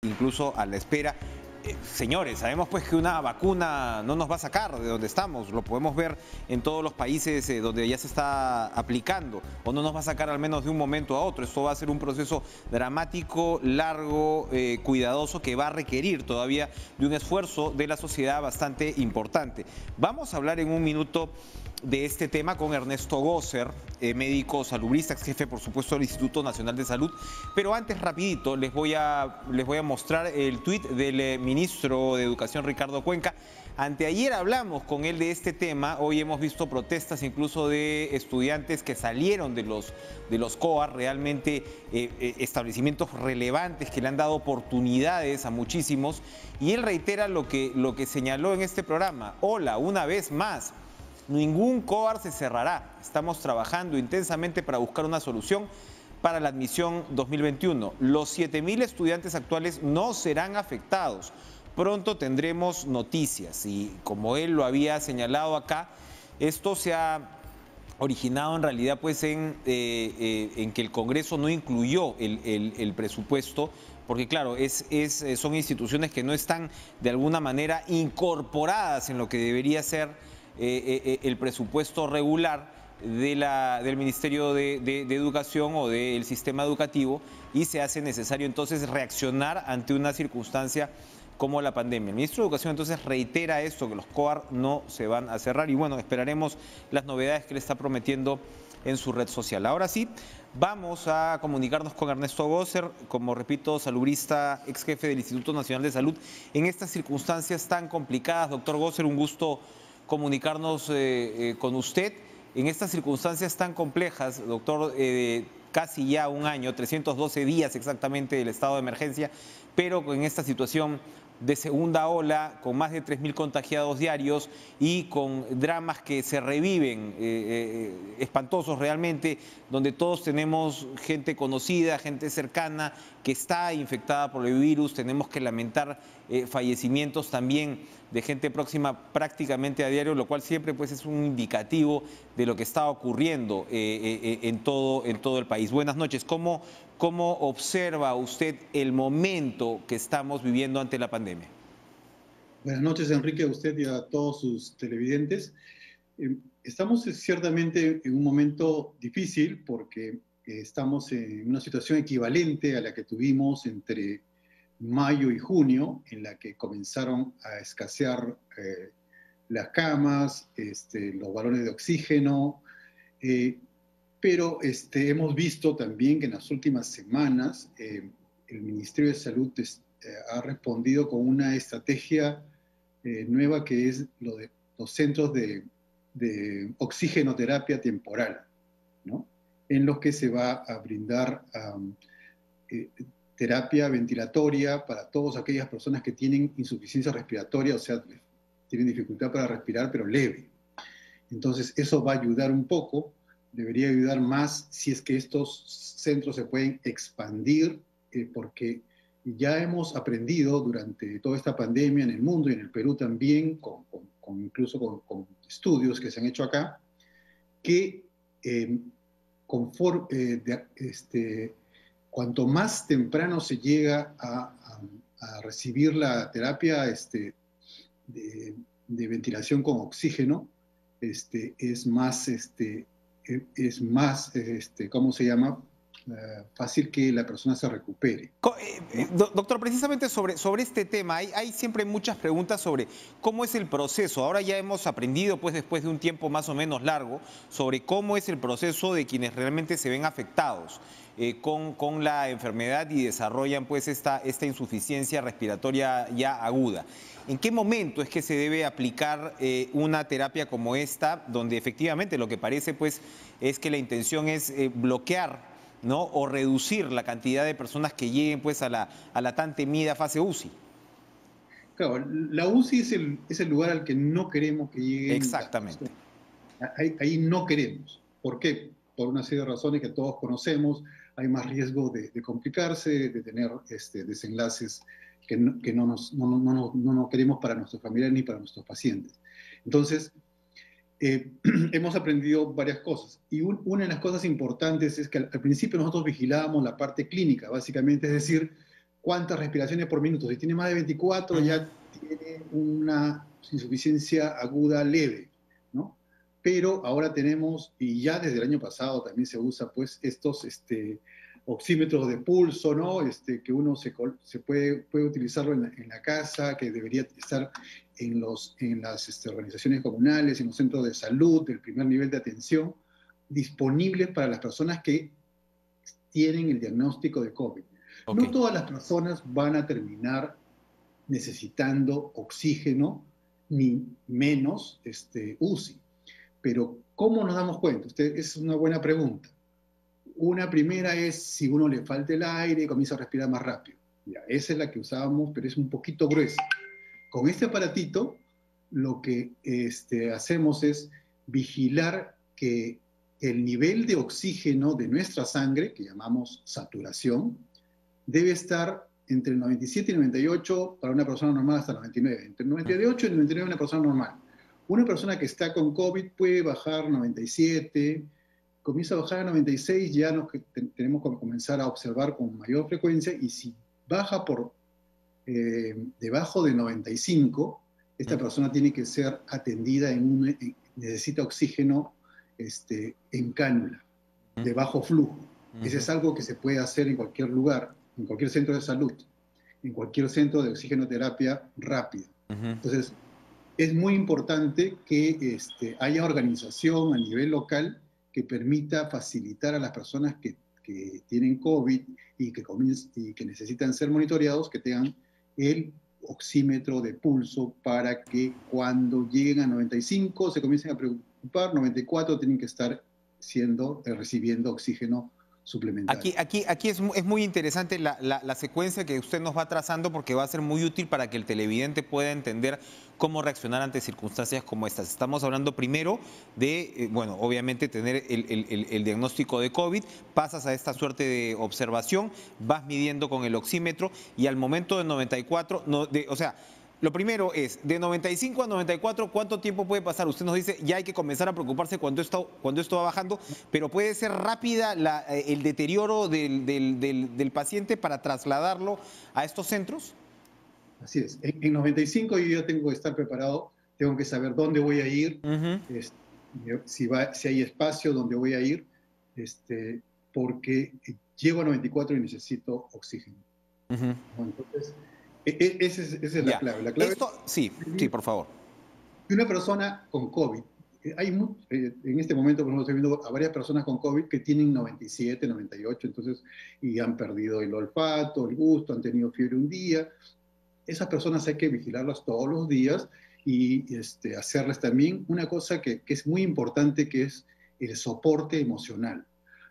incluso a la espera. Señores, sabemos pues que una vacuna no nos va a sacar de donde estamos, lo podemos ver en todos los países donde ya se está aplicando, o no nos va a sacar al menos de un momento a otro. Esto va a ser un proceso dramático, largo, cuidadoso, que va a requerir todavía de un esfuerzo de la sociedad bastante importante. Vamos a hablar en un minuto de este tema con Ernesto Gosser, médico salubrista, ex jefe por supuesto del Instituto Nacional de Salud. Pero antes, rapidito, les voy a mostrar el tuit del ministro de Educación, Ricardo Cuenca. Anteayer hablamos con él de este tema. Hoy hemos visto protestas incluso de estudiantes que salieron de los COAR, realmente establecimientos relevantes que le han dado oportunidades a muchísimos. Y él reitera lo que señaló en este programa. Hola, una vez más. Ningún COAR se cerrará. Estamos trabajando intensamente para buscar una solución para la admisión 2021. Los 7.000 estudiantes actuales no serán afectados. Pronto tendremos noticias y como él lo había señalado acá, esto se ha originado en realidad pues en que el Congreso no incluyó el presupuesto, porque claro, son instituciones que no están de alguna manera incorporadas en lo que debería ser el presupuesto regular del Ministerio de Educación o del sistema educativo, y se hace necesario entonces reaccionar ante una circunstancia como la pandemia. El ministro de Educación entonces reitera esto, que los COAR no se van a cerrar, y bueno, esperaremos las novedades que le está prometiendo en su red social. Ahora sí, vamos a comunicarnos con Ernesto Gosser, como repito, salubrista, ex jefe del Instituto Nacional de Salud, en estas circunstancias tan complicadas. Doctor Gosser, un gusto comunicarnos con usted. En estas circunstancias tan complejas, doctor, casi ya un año, 312 días exactamente del estado de emergencia, pero en esta situación de segunda ola, con más de 3.000 contagiados diarios y con dramas que se reviven, espantosos realmente, donde todos tenemos gente conocida, gente cercana que está infectada por el virus. Tenemos que lamentar fallecimientos también de gente próxima prácticamente a diario, lo cual siempre pues es un indicativo de lo que está ocurriendo en todo el país. Buenas noches. ¿Cómo observa usted el momento que estamos viviendo ante la pandemia? Buenas noches, Enrique, a usted y a todos sus televidentes. Estamos ciertamente en un momento difícil porque estamos en una situación equivalente a la que tuvimos entre mayo y junio, en la que comenzaron a escasear las camas, los balones de oxígeno, pero hemos visto también que en las últimas semanas el Ministerio de Salud ha respondido con una estrategia nueva, que es lo de los centros de oxigenoterapia temporal, ¿no? En los que se va a brindar terapia ventilatoria para todas aquellas personas que tienen insuficiencia respiratoria, o sea, tienen dificultad para respirar, pero leve. Entonces, eso va a ayudar un poco. Debería ayudar más si es que estos centros se pueden expandir, porque ya hemos aprendido durante toda esta pandemia en el mundo y en el Perú también, incluso con estudios que se han hecho acá, que cuanto más temprano se llega a recibir la terapia de ventilación con oxígeno, es más, ¿cómo se llama? Fácil que la persona se recupere, ¿no? Doctor, precisamente sobre este tema, hay siempre muchas preguntas sobre cómo es el proceso. Ahora ya hemos aprendido, pues después de un tiempo más o menos largo, sobre cómo es el proceso de quienes realmente se ven afectados con la enfermedad y desarrollan pues esta insuficiencia respiratoria ya aguda. ¿En qué momento es que se debe aplicar una terapia como esta, donde efectivamente lo que parece pues es que la intención es bloquear, ¿no?, o reducir la cantidad de personas que lleguen pues a la tan temida fase UCI? Claro, la UCI es el lugar al que no queremos que lleguen las Exactamente. personas. Ahí no queremos. ¿Por qué? Por una serie de razones que todos conocemos. Hay más riesgo de complicarse, de tener desenlaces que no queremos para nuestros familiares ni para nuestros pacientes. Entonces, hemos aprendido varias cosas. Y una de las cosas importantes es que al principio nosotros vigilábamos la parte clínica, básicamente, es decir, cuántas respiraciones por minuto. Si tiene más de 24, ya tiene una insuficiencia aguda leve, ¿no? Pero ahora tenemos, y ya desde el año pasado también se usa, pues, estos oxímetros de pulso, ¿no? Que uno se puede utilizarlo en la casa, que debería estar en las organizaciones comunales, en los centros de salud, del primer nivel de atención, disponibles para las personas que tienen el diagnóstico de COVID. Okay. No todas las personas van a terminar necesitando oxígeno, ni menos UCI. Pero, ¿cómo nos damos cuenta? Es una buena pregunta. Una primera es si uno le falta el aire y comienza a respirar más rápido. Ya, esa es la que usábamos, pero es un poquito gruesa. Con este aparatito, lo que hacemos es vigilar que el nivel de oxígeno de nuestra sangre, que llamamos saturación, debe estar entre el 97 y el 98 para una persona normal hasta el 99. Entre el 98 y el 99 una persona normal. Una persona que está con COVID puede bajar 97, comienza a bajar a 96, ya tenemos que comenzar a observar con mayor frecuencia, y si baja por debajo de 95, esta persona tiene que ser atendida necesita oxígeno en cánula, de bajo flujo. Ese es algo que se puede hacer en cualquier lugar, en cualquier centro de salud, en cualquier centro de oxigenoterapia rápida. Entonces, es muy importante que haya organización a nivel local que permita facilitar a las personas que tienen COVID y que necesitan ser monitoreados, que tengan el oxímetro de pulso para que cuando lleguen a 95 se comiencen a preocupar, 94 tienen que estar recibiendo oxígeno suplementario. Aquí es muy interesante la secuencia que usted nos va trazando, porque va a ser muy útil para que el televidente pueda entender cómo reaccionar ante circunstancias como estas. Estamos hablando primero de, bueno, obviamente tener el diagnóstico de COVID, pasas a esta suerte de observación, vas midiendo con el oxímetro y al momento de 94, o sea, lo primero es, de 95 a 94, ¿cuánto tiempo puede pasar? Usted nos dice, ya hay que comenzar a preocuparse cuando esto va bajando, pero puede ser rápida el deterioro del paciente para trasladarlo a estos centros. Así es. En 95 yo ya tengo que estar preparado, tengo que saber dónde voy a ir, si hay espacio donde voy a ir, porque llego a 94 y necesito oxígeno. Entonces, esa es la clave. La clave sí, por favor. Una persona con COVID, en este momento, por ejemplo, estoy viendo a varias personas con COVID que tienen 97, 98, entonces, y han perdido el olfato, el gusto, han tenido fiebre un día. Esas personas hay que vigilarlas todos los días y hacerles también una cosa que es muy importante, que es el soporte emocional.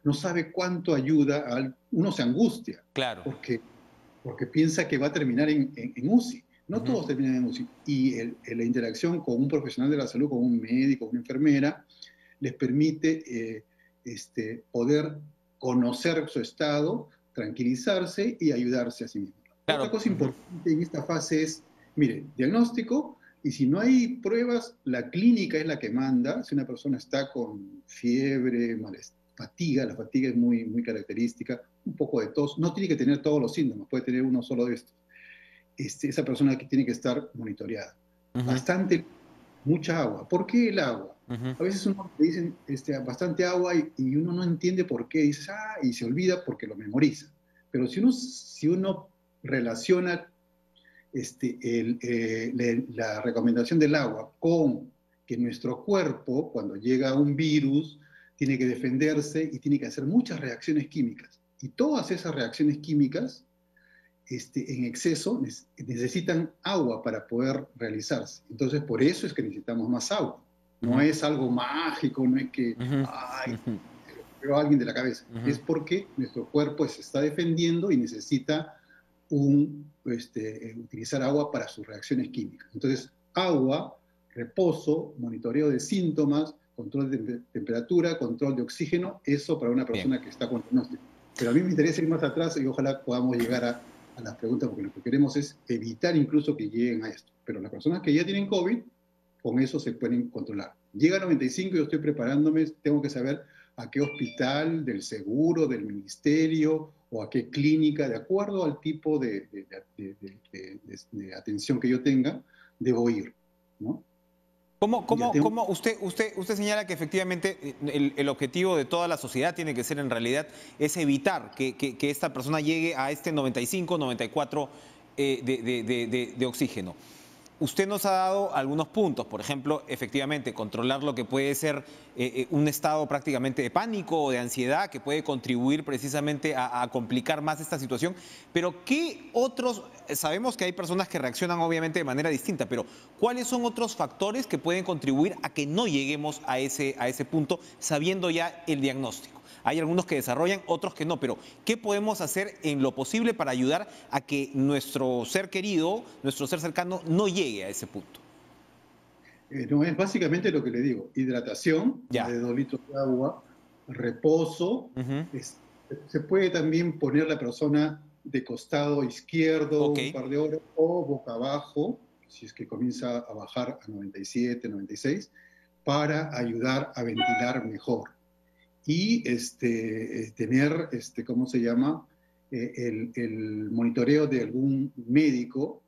No sabe cuánto ayuda, uno se angustia. Claro. Porque piensa que va a terminar en UCI. No todos terminan en UCI. Y la interacción con un profesional de la salud, con un médico, una enfermera, les permite poder conocer su estado, tranquilizarse y ayudarse a sí mismos. Claro. Otra cosa importante en esta fase es, mire, diagnóstico, y si no hay pruebas, la clínica es la que manda. Si una persona está con fiebre, fatiga, la fatiga es muy, muy característica, un poco de tos, no tiene que tener todos los síntomas, puede tener uno solo de estos. Esa persona que tiene que estar monitoreada. Mucha agua. ¿Por qué el agua? A veces uno le dicen bastante agua y uno no entiende por qué, dice, y se olvida porque lo memoriza. Pero si uno relaciona la recomendación del agua con que nuestro cuerpo, cuando llega un virus, tiene que defenderse y tiene que hacer muchas reacciones químicas. Y todas esas reacciones químicas, en exceso, necesitan agua para poder realizarse. Entonces, por eso es que necesitamos más agua. No es algo mágico, no es que, pero alguien de la cabeza. Es porque nuestro cuerpo se está defendiendo y necesita utilizar agua para sus reacciones químicas. Entonces, agua, reposo, monitoreo de síntomas, control de temperatura, control de oxígeno, eso para una persona que está con diagnóstico. Pero a mí me interesa ir más atrás y ojalá podamos llegar a las preguntas, porque lo que queremos es evitar incluso que lleguen a esto. Pero las personas que ya tienen COVID, con eso se pueden controlar. Llega a 95 y yo estoy preparándome, tengo que saber a qué hospital, del seguro, del ministerio o a qué clínica, de acuerdo al tipo de atención que yo tenga, debo ir, ¿no? Usted señala que efectivamente el objetivo de toda la sociedad tiene que ser en realidad es evitar que esta persona llegue a este 95, 94 de oxígeno? Usted nos ha dado algunos puntos, por ejemplo, efectivamente, controlar lo que puede ser un estado prácticamente de pánico o de ansiedad que puede contribuir precisamente a complicar más esta situación. Pero ¿qué otros? Sabemos que hay personas que reaccionan obviamente de manera distinta, pero ¿cuáles son otros factores que pueden contribuir a que no lleguemos a ese punto sabiendo ya el diagnóstico? Hay algunos que desarrollan, otros que no, pero ¿qué podemos hacer en lo posible para ayudar a que nuestro ser querido, nuestro ser cercano, no llegue a ese punto? No, es básicamente lo que le digo: hidratación, más de 2 litros de agua, reposo. Se puede también poner la persona de costado izquierdo un par de horas, o boca abajo, si es que comienza a bajar a 97, 96, para ayudar a ventilar mejor. Y tener, ¿cómo se llama? El monitoreo de algún médico,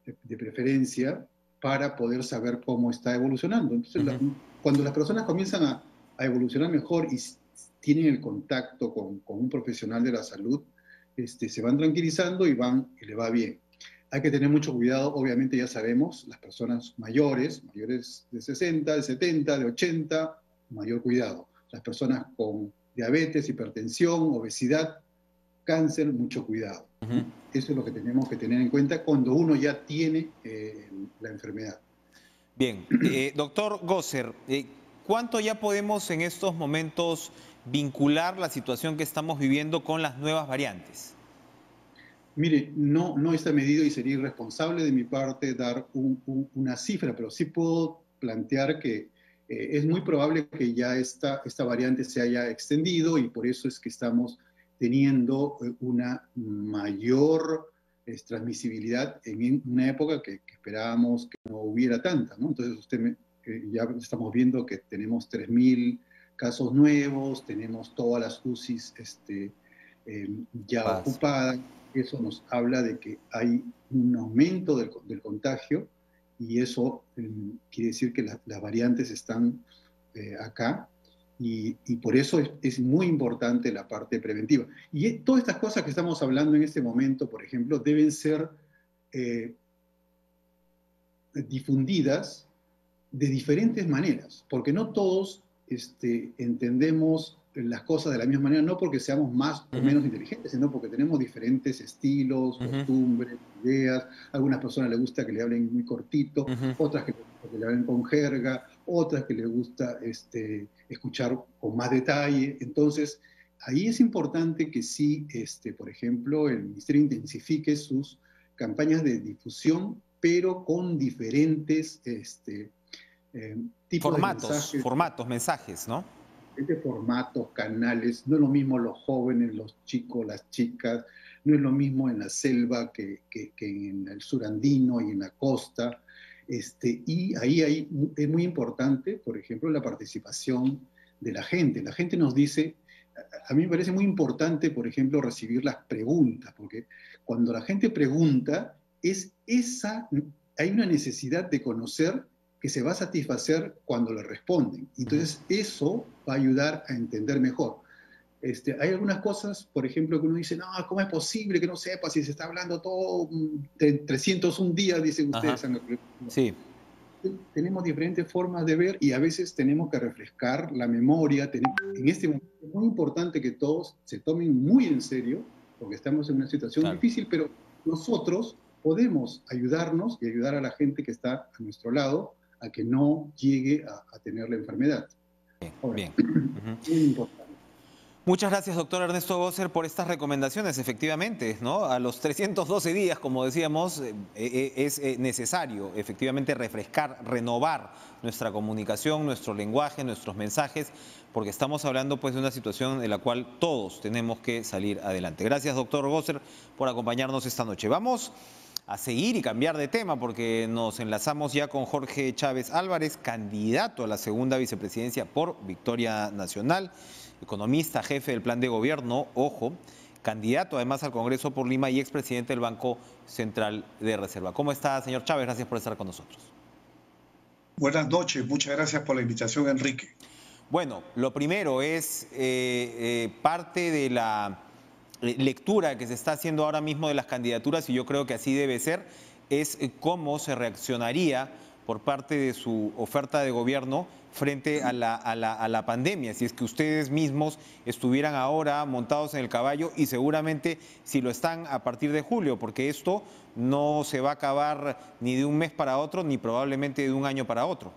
de preferencia, para poder saber cómo está evolucionando. Entonces, cuando las personas comienzan a evolucionar mejor y tienen el contacto con un profesional de la salud, se van tranquilizando y le va bien. Hay que tener mucho cuidado, obviamente ya sabemos, las personas mayores de 60, de 70, de 80, mayor cuidado. Las personas con diabetes, hipertensión, obesidad, cáncer, mucho cuidado. Eso es lo que tenemos que tener en cuenta cuando uno ya tiene la enfermedad. Bien, doctor Gosser, ¿cuánto ya podemos en estos momentos vincular la situación que estamos viviendo con las nuevas variantes? Mire, no está medido y sería irresponsable de mi parte dar una cifra, pero sí puedo plantear que es muy probable que ya esta variante se haya extendido, y por eso es que estamos teniendo una mayor transmisibilidad en una época que esperábamos que no hubiera tanta, ¿no? Entonces ya estamos viendo que tenemos 3.000 casos nuevos, tenemos todas las UCIs ya ocupadas. Eso nos habla de que hay un aumento del contagio, y eso quiere decir que las variantes están acá, y por eso es muy importante la parte preventiva. Y todas estas cosas que estamos hablando en este momento, por ejemplo, deben ser difundidas de diferentes maneras, porque no todos entendemos las cosas de la misma manera, no porque seamos más o menos inteligentes, sino porque tenemos diferentes estilos, costumbres, ideas. A algunas personas les gusta que le hablen muy cortito, otras que le hablen con jerga, otras que les gusta escuchar con más detalle. Entonces, ahí es importante que sí, por ejemplo, el Ministerio intensifique sus campañas de difusión, pero con diferentes tipos de mensajes, ¿no? Formatos, canales. No es lo mismo los jóvenes, los chicos, las chicas, no es lo mismo en la selva que en el surandino y en la costa. Y ahí es muy importante, por ejemplo, la participación de la gente. La gente nos dice, a mí me parece muy importante, por ejemplo, recibir las preguntas, porque cuando la gente pregunta, hay una necesidad de conocer que se va a satisfacer cuando le responden. Entonces, eso va a ayudar a entender mejor. Hay algunas cosas, por ejemplo, que uno dice, no, ¿cómo es posible que no sepa si se está hablando todo 301 días, dicen ustedes? Sí. Tenemos diferentes formas de ver, y a veces tenemos que refrescar la memoria. En este momento es muy importante que todos se tomen muy en serio, porque estamos en una situación difícil, pero nosotros podemos ayudarnos y ayudar a la gente que está a nuestro lado a que no llegue a tener la enfermedad. Bien. Muy importante. Muchas gracias, doctor Ernesto Gosser, por estas recomendaciones. Efectivamente, ¿no? A los 312 días, como decíamos, es necesario efectivamente refrescar, renovar nuestra comunicación, nuestro lenguaje, nuestros mensajes, porque estamos hablando pues de una situación en la cual todos tenemos que salir adelante. Gracias, doctor Gosser, por acompañarnos esta noche. Vamos a seguir y cambiar de tema, porque nos enlazamos ya con Jorge Chávez Álvarez, candidato a la segunda vicepresidencia por Victoria Nacional, economista, jefe del plan de gobierno, ojo, candidato además al Congreso por Lima y expresidente del Banco Central de Reserva. ¿Cómo está, señor Chávez? Gracias por estar con nosotros. Buenas noches, muchas gracias por la invitación, Enrique. Bueno, lo primero es parte de la lectura que se está haciendo ahora mismo de las candidaturas, y yo creo que así debe ser, es cómo se reaccionaría por parte de su oferta de gobierno frente a la pandemia, si es que ustedes mismos estuvieran ahora montados en el caballo, y seguramente si lo están a partir de julio, porque esto no se va a acabar ni de un mes para otro, ni probablemente de un año para otro.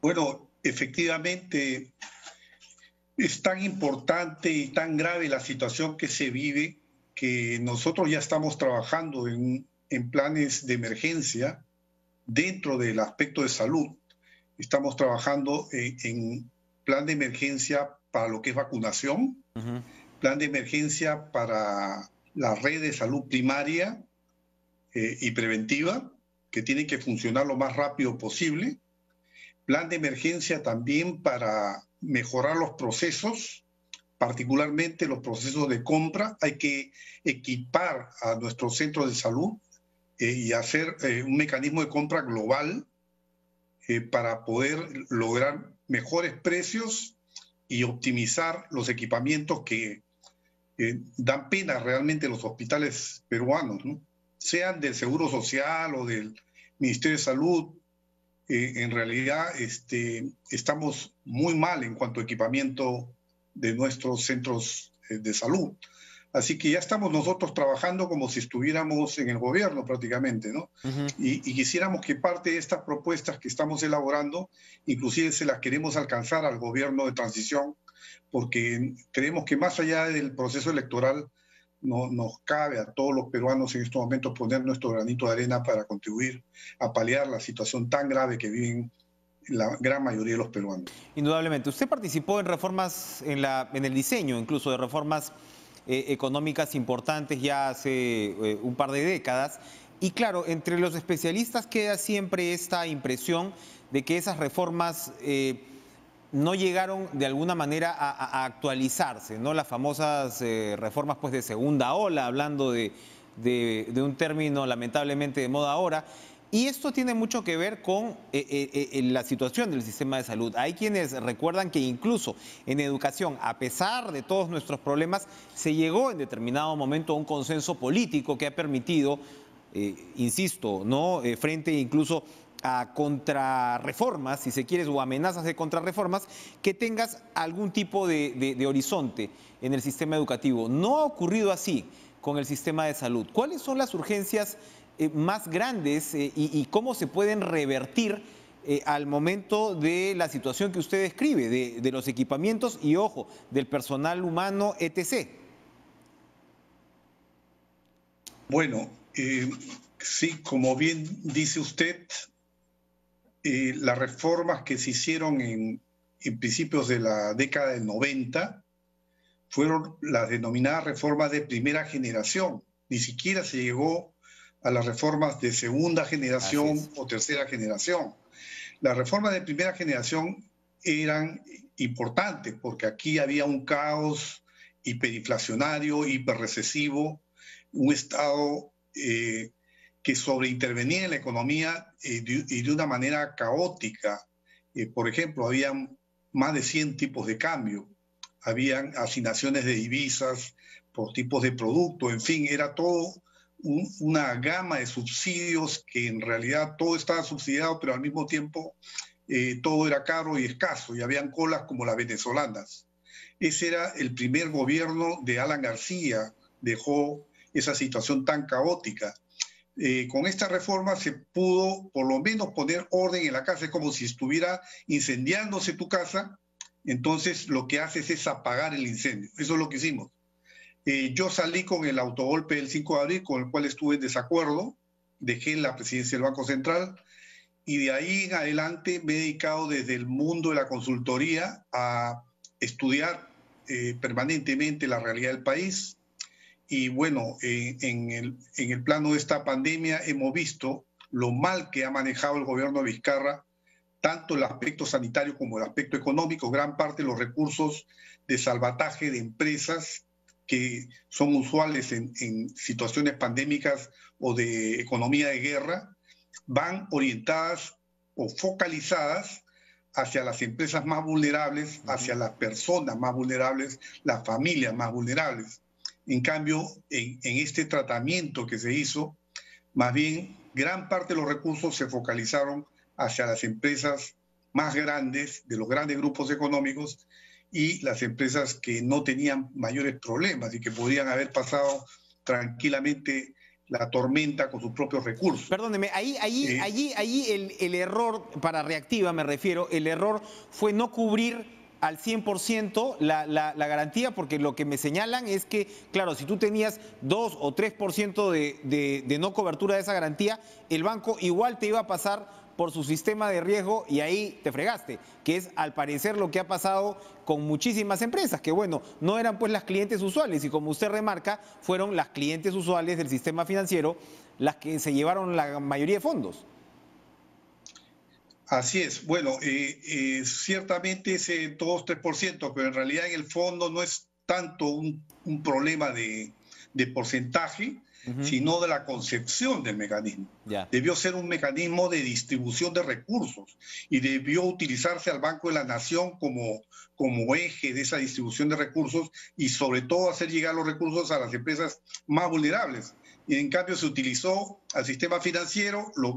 Bueno, efectivamente es tan importante y tan grave la situación que se vive que nosotros ya estamos trabajando en planes de emergencia dentro del aspecto de salud. Estamos trabajando en plan de emergencia para lo que es vacunación, plan de emergencia para la red de salud primaria y preventiva, que tiene que funcionar lo más rápido posible, plan de emergencia también para mejorar los procesos, particularmente los procesos de compra. Hay que equipar a nuestros centros de salud y hacer un mecanismo de compra global para poder lograr mejores precios y optimizar los equipamientos que dan pena realmente los hospitales peruanos, ¿no? Sean del Seguro Social o del Ministerio de Salud. En realidad estamos muy mal en cuanto a equipamiento de nuestros centros de salud. Así que ya estamos nosotros trabajando como si estuviéramos en el gobierno prácticamente, ¿no? Y quisiéramos que parte de estas propuestas que estamos elaborando, inclusive se las queremos alcanzar al gobierno de transición, porque creemos que más allá del proceso electoral nos cabe a todos los peruanos en estos momentos poner nuestro granito de arena para contribuir a paliar la situación tan grave que viven la gran mayoría de los peruanos. Indudablemente. Usted participó en reformas, en el diseño incluso de reformas económicas importantes ya hace un par de décadas. Y claro, entre los especialistas queda siempre esta impresión de que esas reformas no llegaron de alguna manera a actualizarse, ¿no? Las famosas reformas pues, de segunda ola, hablando de un término lamentablemente de moda ahora. Y esto tiene mucho que ver con la situación del sistema de salud. Hay quienes recuerdan que incluso en educación, a pesar de todos nuestros problemas, se llegó en determinado momento a un consenso político que ha permitido, insisto, ¿no? Frente incluso a contrarreformas, si se quiere, o amenazas de contrarreformas, que tengas algún tipo de horizonte en el sistema educativo. No ha ocurrido así con el sistema de salud. ¿Cuáles son las urgencias más grandes y cómo se pueden revertir al momento de la situación que usted describe, de los equipamientos y, ojo, del personal humano, etc.? Bueno, sí, como bien dice usted, las reformas que se hicieron en principios de la década del 90 fueron las denominadas reformas de primera generación. Ni siquiera se llegó a las reformas de segunda generación o tercera generación. Las reformas de primera generación eran importantes porque aquí había un caos hiperinflacionario, hiperrecesivo, un Estado que sobreintervenía en la economía y de una manera caótica. Por ejemplo, habían más de 100 tipos de cambio, habían asignaciones de divisas por tipos de producto, en fin, era todo una gama de subsidios que en realidad todo estaba subsidiado, pero al mismo tiempo todo era caro y escaso, y habían colas como las venezolanas. Ese era el primer gobierno de Alan García, dejó esa situación tan caótica. Con esta reforma se pudo por lo menos poner orden en la casa, es como si estuviera incendiándose tu casa, entonces lo que haces es apagar el incendio. Eso es lo que hicimos. Yo salí con el autogolpe del 5 de abril, con el cual estuve en desacuerdo, dejé la presidencia del Banco Central y de ahí en adelante me he dedicado desde el mundo de la consultoría a estudiar permanentemente la realidad del país. Y bueno, en el plano de esta pandemia hemos visto lo mal que ha manejado el gobierno de Vizcarra tanto el aspecto sanitario como el aspecto económico. Gran parte de los recursos de salvataje de empresas que son usuales en situaciones pandémicas o de economía de guerra van orientadas o focalizadas hacia las empresas más vulnerables, hacia las personas más vulnerables, las familias más vulnerables. En cambio, en este tratamiento que se hizo, más bien gran parte de los recursos se focalizaron hacia las empresas más grandes, de los grandes grupos económicos, y las empresas que no tenían mayores problemas y que podían haber pasado tranquilamente la tormenta con sus propios recursos. Perdóneme, allí el error, para Reactiva me refiero, el error fue no cubrir al 100% la garantía, porque lo que me señalan es que, claro, si tú tenías 2 o 3% de no cobertura de esa garantía, el banco igual te iba a pasar por su sistema de riesgo y ahí te fregaste, que es al parecer lo que ha pasado con muchísimas empresas, que bueno, no eran pues las clientes usuales y como usted remarca, fueron las clientes usuales del sistema financiero las que se llevaron la mayoría de fondos. Así es. Bueno, ciertamente ese 2-3%, pero en realidad en el fondo no es tanto un problema de porcentaje, sino de la concepción del mecanismo. Debió ser un mecanismo de distribución de recursos y debió utilizarse al Banco de la Nación como eje de esa distribución de recursos y sobre todo hacer llegar los recursos a las empresas más vulnerables. Y en cambio se utilizó al sistema financiero, los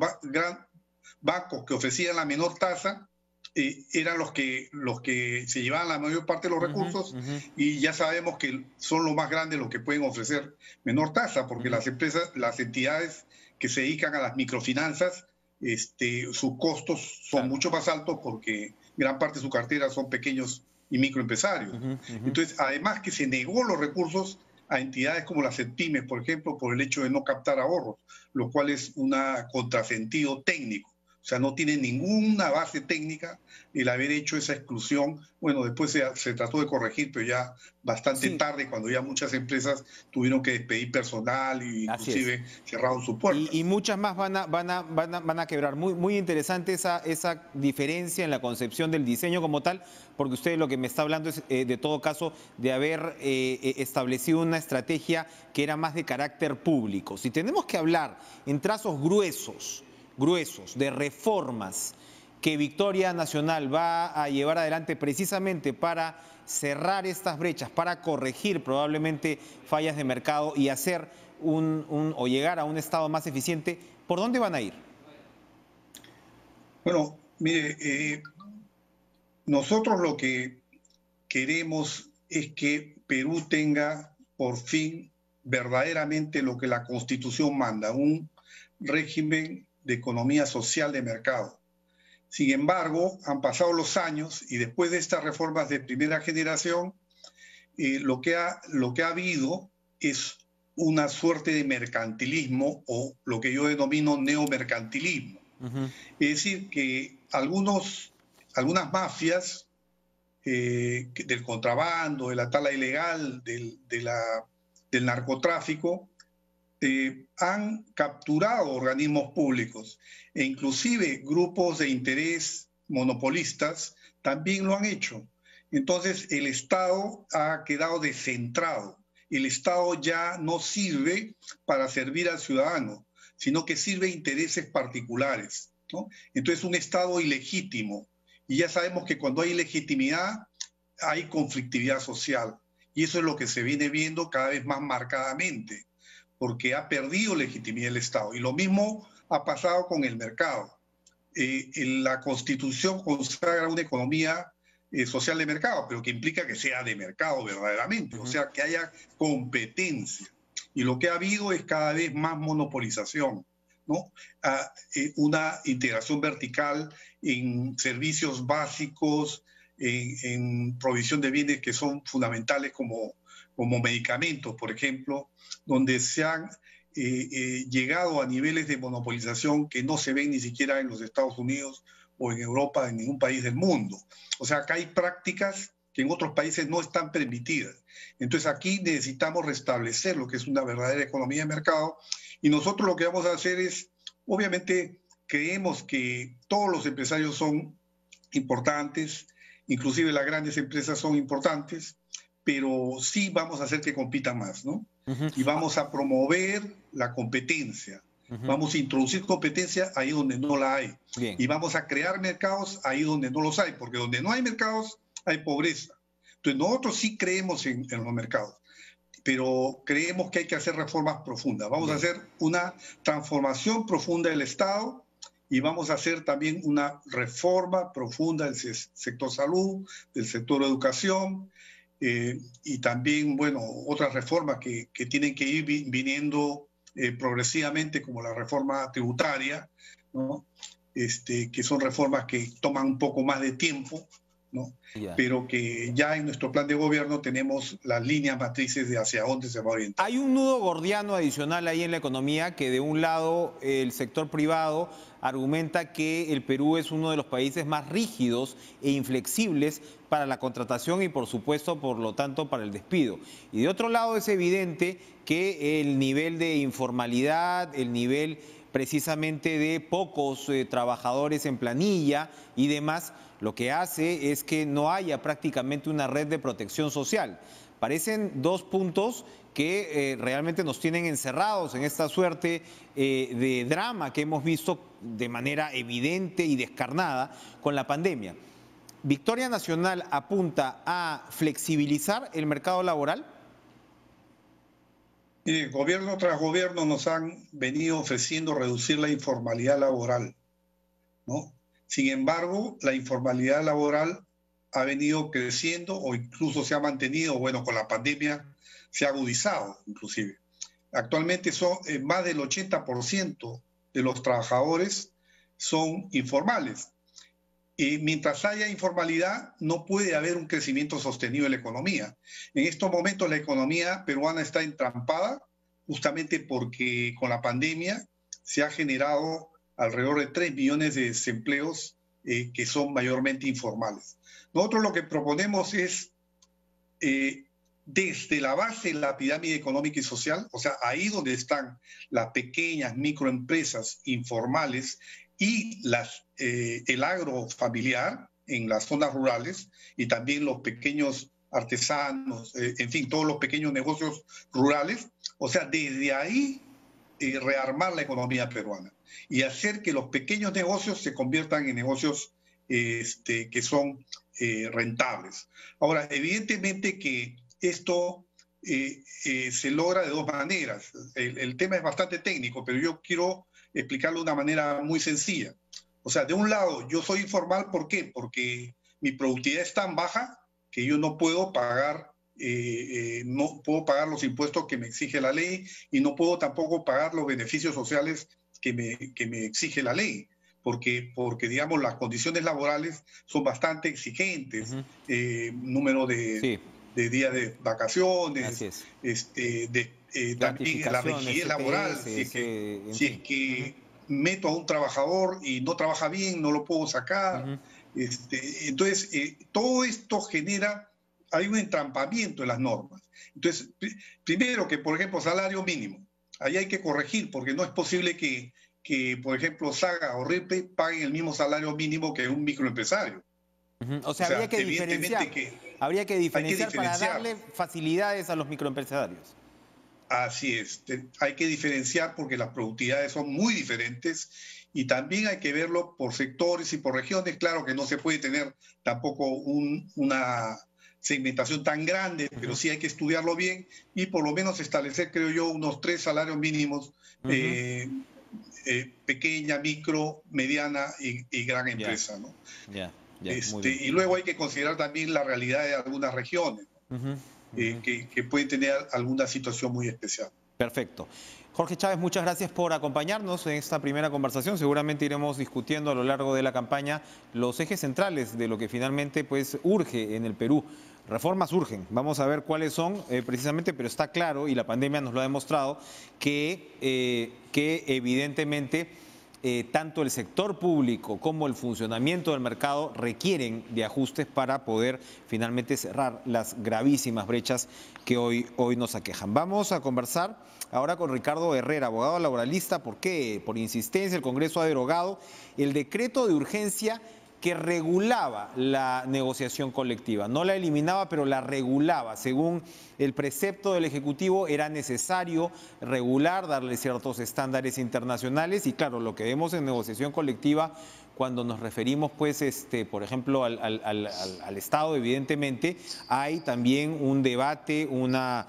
bancos que ofrecían la menor tasa eran los que se llevaban la mayor parte de los recursos y ya sabemos que son los más grandes los que pueden ofrecer menor tasa, porque las empresas, las entidades que se dedican a las microfinanzas, sus costos son mucho más altos porque gran parte de su cartera son pequeños y microempresarios. Entonces, además que se negó los recursos a entidades como las pymes, por ejemplo, por el hecho de no captar ahorros, lo cual es un contrasentido técnico. O sea, no tiene ninguna base técnica el haber hecho esa exclusión. Bueno, después se trató de corregir, pero ya bastante tarde, cuando ya muchas empresas tuvieron que despedir personal e inclusive cerraron su puerta. Y muchas más van a quebrar. Muy interesante esa diferencia en la concepción del diseño como tal, porque usted lo que me está hablando es, de todo caso, de haber establecido una estrategia que era más de carácter público. Si tenemos que hablar en trazos gruesos de reformas que Victoria Nacional va a llevar adelante precisamente para cerrar estas brechas, para corregir probablemente fallas de mercado y hacer o llegar a un Estado más eficiente, ¿por dónde van a ir? Bueno, mire, nosotros lo que queremos es que Perú tenga por fin verdaderamente lo que la Constitución manda, un régimen de economía social de mercado. Sin embargo, han pasado los años y después de estas reformas de primera generación, lo que ha habido es una suerte de mercantilismo o lo que yo denomino neomercantilismo. Es decir, que algunas mafias del contrabando, de la tala ilegal, del narcotráfico, han capturado organismos públicos e inclusive grupos de interés monopolistas también lo han hecho. Entonces el Estado ha quedado descentrado. El Estado ya no sirve para servir al ciudadano, sino que sirve a intereses particulares, ¿no? Entonces un Estado ilegítimo. Y ya sabemos que cuando hay ilegitimidad hay conflictividad social. Y eso es lo que se viene viendo cada vez más marcadamente, porque ha perdido legitimidad el Estado. Y lo mismo ha pasado con el mercado. La Constitución consagra una economía social de mercado, pero que implica que sea de mercado verdaderamente, o sea, que haya competencia. Y lo que ha habido es cada vez más monopolización, ¿no? Una integración vertical en servicios básicos, en provisión de bienes que son fundamentales como medicamentos, por ejemplo, donde se han llegado a niveles de monopolización que no se ven ni siquiera en los Estados Unidos o en Europa, en ningún país del mundo. O sea, acá hay prácticas que en otros países no están permitidas. Entonces aquí necesitamos restablecer lo que es una verdadera economía de mercado y nosotros lo que vamos a hacer es, obviamente, creemos que todos los empresarios son importantes, inclusive las grandes empresas son importantes, pero sí vamos a hacer que compitan más, ¿no? Y vamos a promover la competencia. Vamos a introducir competencia ahí donde no la hay. Bien. Y vamos a crear mercados ahí donde no los hay, porque donde no hay mercados hay pobreza. Entonces nosotros sí creemos en los mercados, pero creemos que hay que hacer reformas profundas. Vamos a hacer una transformación profunda del Estado y vamos a hacer también una reforma profunda del sector salud, del sector educación, y también, bueno, otras reformas que tienen que ir viniendo progresivamente, como la reforma tributaria, ¿no? Que son reformas que toman un poco más de tiempo, ¿no? Pero que ya en nuestro plan de gobierno tenemos las líneas matrices de hacia dónde se va a orientar. Hay un nudo gordiano adicional ahí en la economía, que de un lado el sector privado argumenta que el Perú es uno de los países más rígidos e inflexibles para la contratación y, por supuesto, por lo tanto, para el despido. Y de otro lado es evidente que el nivel de informalidad, el nivel precisamente de pocos trabajadores en planilla y demás, lo que hace es que no haya prácticamente una red de protección social. Parecen dos puntos que realmente nos tienen encerrados en esta suerte de drama que hemos visto de manera evidente y descarnada con la pandemia. ¿Victoria Nacional apunta a flexibilizar el mercado laboral? Gobierno tras gobierno nos han venido ofreciendo reducir la informalidad laboral, ¿no? Sin embargo, la informalidad laboral ha venido creciendo o incluso se ha mantenido, bueno, con la pandemia se ha agudizado inclusive. Actualmente son más del 80% de los trabajadores son informales. Y mientras haya informalidad, no puede haber un crecimiento sostenido de la economía. En estos momentos la economía peruana está entrampada justamente porque con la pandemia se ha generado alrededor de 3 millones de desempleos que son mayormente informales. Nosotros lo que proponemos es, desde la base de la pirámide económica y social, o sea, ahí donde están las pequeñas microempresas informales y el agro familiar en las zonas rurales y también los pequeños artesanos, en fin, todos los pequeños negocios rurales, o sea, desde ahí rearmar la economía peruana y hacer que los pequeños negocios se conviertan en negocios que son rentables. Ahora, evidentemente que esto se logra de dos maneras. El tema es bastante técnico, pero yo quiero explicarlo de una manera muy sencilla. O sea, de un lado, yo soy informal, ¿por qué? Porque mi productividad es tan baja que yo no puedo pagar los impuestos que me exige la ley y no puedo tampoco pagar los beneficios sociales que me exige la ley, porque digamos, las condiciones laborales son bastante exigentes, número de días de vacaciones, también la rigidez laboral, si es que meto a un trabajador y no trabaja bien, no lo puedo sacar. Entonces, todo esto genera, hay un entrampamiento en las normas. Entonces, primero que, por ejemplo, salario mínimo, ahí hay que corregir, porque no es posible que por ejemplo, Saga o Ripe paguen el mismo salario mínimo que un microempresario. O sea, habría que diferenciar. Habría que diferenciar para darle facilidades a los microempresarios. Así es, hay que diferenciar porque las productividades son muy diferentes y también hay que verlo por sectores y por regiones. Claro que no se puede tener tampoco una segmentación tan grande, pero sí hay que estudiarlo bien y por lo menos establecer, creo yo, unos 3 salarios mínimos, pequeña, micro, mediana y gran empresa, ¿no? Y luego hay que considerar también la realidad de algunas regiones, que pueden tener alguna situación muy especial. Perfecto. Jorge Chávez, muchas gracias por acompañarnos en esta primera conversación. Seguramente iremos discutiendo a lo largo de la campaña los ejes centrales de lo que finalmente pues urge en el Perú. Reformas urgen, vamos a ver cuáles son precisamente, pero está claro, y la pandemia nos lo ha demostrado, que evidentemente tanto el sector público como el funcionamiento del mercado requieren de ajustes para poder finalmente cerrar las gravísimas brechas que hoy nos aquejan. Vamos a conversar ahora con Ricardo Herrera, abogado laboralista. ¿Por qué? Por insistencia, el Congreso ha derogado el decreto de urgencia que regulaba la negociación colectiva. No la eliminaba, pero la regulaba. Según el precepto del Ejecutivo, era necesario regular, darle ciertos estándares internacionales y, claro, lo que vemos en negociación colectiva, cuando nos referimos, pues, por ejemplo, al Estado, evidentemente, hay también un debate, una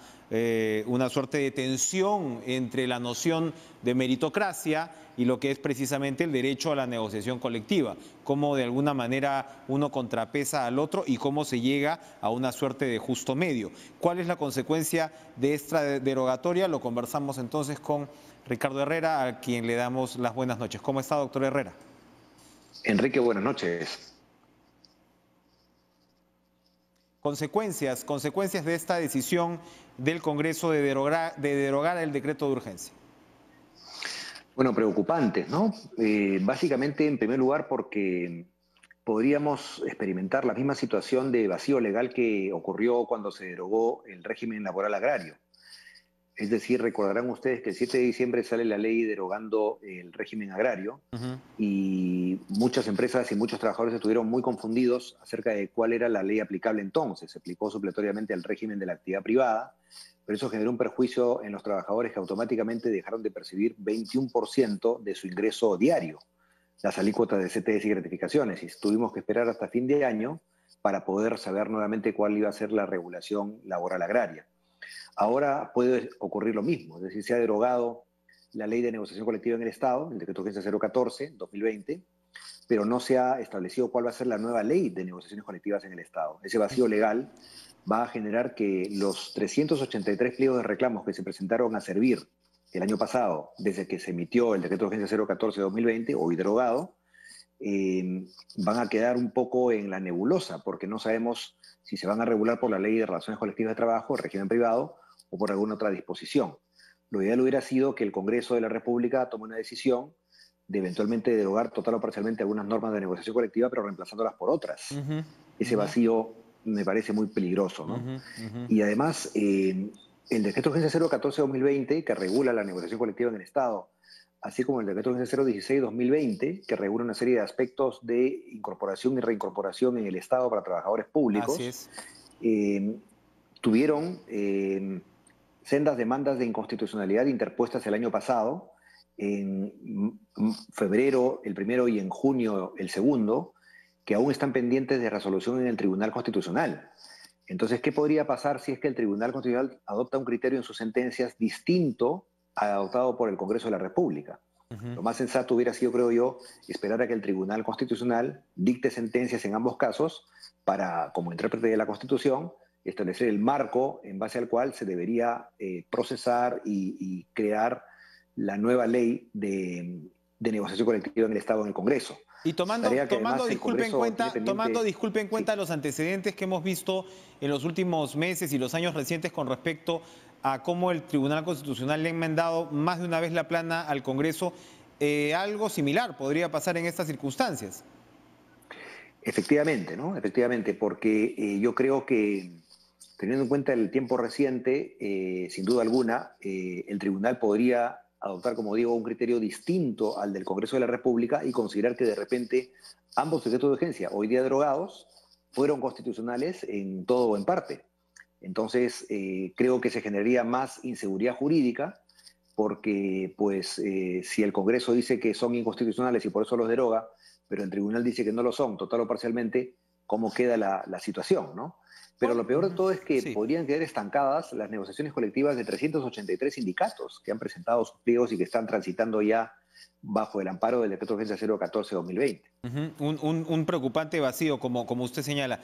suerte de tensión entre la noción de meritocracia y lo que es precisamente el derecho a la negociación colectiva, cómo de alguna manera uno contrapesa al otro y cómo se llega a una suerte de justo medio. ¿Cuál es la consecuencia de esta derogatoria? Lo conversamos entonces con Ricardo Herrera, a quien le damos las buenas noches. ¿Cómo está, doctor Herrera? Enrique, buenas noches. Consecuencias de esta decisión del Congreso de derogar el decreto de urgencia. Bueno, preocupantes, ¿no? Básicamente, en primer lugar, porque podríamos experimentar la misma situación de vacío legal que ocurrió cuando se derogó el régimen laboral agrario. Es decir, recordarán ustedes que el 7 de diciembre sale la ley derogando el régimen agrario y muchas empresas y muchos trabajadores estuvieron muy confundidos acerca de cuál era la ley aplicable entonces. Se aplicó supletoriamente al régimen de la actividad privada, pero eso generó un perjuicio en los trabajadores que automáticamente dejaron de percibir 21% de su ingreso diario, las alícuotas de CTS y gratificaciones, y tuvimos que esperar hasta fin de año para poder saber nuevamente cuál iba a ser la regulación laboral agraria. Ahora puede ocurrir lo mismo, es decir, se ha derogado la ley de negociación colectiva en el Estado, el decreto de urgencia 014-2020, pero no se ha establecido cuál va a ser la nueva ley de negociaciones colectivas en el Estado. Ese vacío legal va a generar que los 383 pliegos de reclamos que se presentaron a servir el año pasado, desde que se emitió el decreto de urgencia 014-2020, hoy derogado, van a quedar un poco en la nebulosa, porque no sabemos si se van a regular por la Ley de Relaciones Colectivas de Trabajo, el régimen privado, o por alguna otra disposición. Lo ideal hubiera sido que el Congreso de la República tome una decisión de eventualmente derogar total o parcialmente algunas normas de negociación colectiva, pero reemplazándolas por otras. Ese vacío me parece muy peligroso, ¿no? Y además, el decreto de urgencia 014-2020, que regula la negociación colectiva en el Estado, así como el decreto de urgencia 016-2020, que regula una serie de aspectos de incorporación y reincorporación en el Estado para trabajadores públicos, Así es. Tuvieron sendas demandas de inconstitucionalidad interpuestas el año pasado, en febrero el primero y en junio el segundo, que aún están pendientes de resolución en el Tribunal Constitucional. Entonces, ¿qué podría pasar si es que el Tribunal Constitucional adopta un criterio en sus sentencias distinto al adoptado por el Congreso de la República? Lo más sensato hubiera sido, creo yo, esperar a que el Tribunal Constitucional dicte sentencias en ambos casos para, como intérprete de la Constitución, establecer el marco en base al cual se debería procesar y crear la nueva ley de negociación colectiva en el Estado, en el Congreso. Y tomando disculpe en cuenta los antecedentes que hemos visto en los últimos meses y los años recientes con respecto a cómo el Tribunal Constitucional le ha enmendado más de una vez la plana al Congreso, algo similar podría pasar en estas circunstancias. Efectivamente, ¿no? Efectivamente, porque yo creo que, teniendo en cuenta el tiempo reciente, sin duda alguna, el tribunal podría adoptar, como digo, un criterio distinto al del Congreso de la República y considerar que de repente ambos decretos de urgencia, hoy día derogados, fueron constitucionales en todo o en parte. Entonces, creo que se generaría más inseguridad jurídica porque, pues, si el Congreso dice que son inconstitucionales y por eso los deroga, pero el tribunal dice que no lo son, total o parcialmente, ¿cómo queda la situación, no? Pero lo peor de todo es que podrían quedar estancadas las negociaciones colectivas de 383 sindicatos que han presentado sus pliegos y que están transitando ya bajo el amparo del decreto de urgencia 014-2020. Un preocupante vacío, como usted señala.